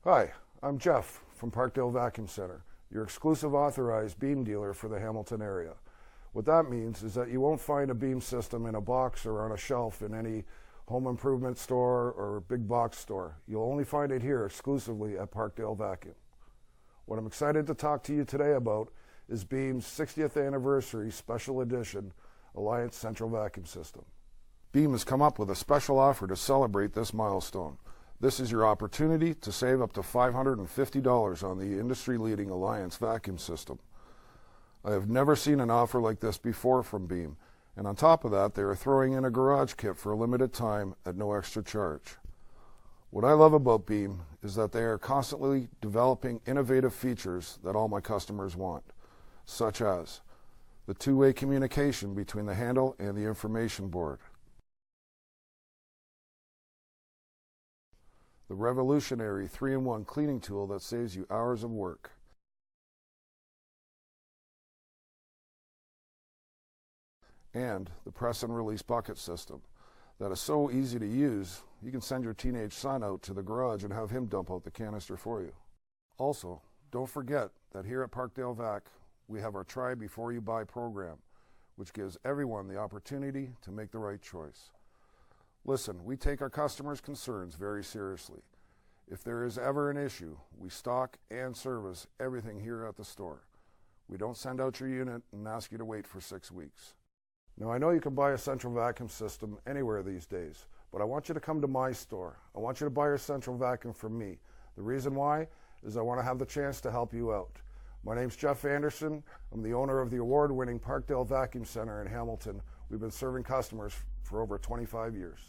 Hi, I'm Jeff from Parkdale Vacuum Center, your exclusive authorized beam dealer for the Hamilton area. What that means is that you won't find a beam system in a box or on a shelf in any home improvement store or big box store. You'll only find it here exclusively at Parkdale Vacuum. What I'm excited to talk to you today about is Beam's 60th anniversary special edition Alliance Central Vacuum System. Beam has come up with a special offer to celebrate this milestone. This is your opportunity to save up to $550 on the industry-leading Alliance vacuum system. I have never seen an offer like this before from Beam, and on top of that, they are throwing in a garage kit for a limited time at no extra charge. What I love about Beam is that they are constantly developing innovative features that all my customers want, such as the two-way communication between the handle and the information board, the revolutionary 3-in-1 cleaning tool that saves you hours of work, and the press and release bucket system that is so easy to use you can send your teenage son out to the garage and have him dump out the canister for you. Also, don't forget that here at Parkdale Vac we have our Try Before You Buy program, which gives everyone the opportunity to make the right choice. Listen, we take our customers' concerns very seriously. If there is ever an issue, we stock and service everything here at the store. We don't send out your unit and ask you to wait for 6 weeks. Now, I know you can buy a central vacuum system anywhere these days, but I want you to come to my store. I want you to buy your central vacuum from me. The reason why is I want to have the chance to help you out. My name's Jeff Anderson. I'm the owner of the award-winning Parkdale Vacuum Center in Hamilton. We've been serving customers for over 25 years.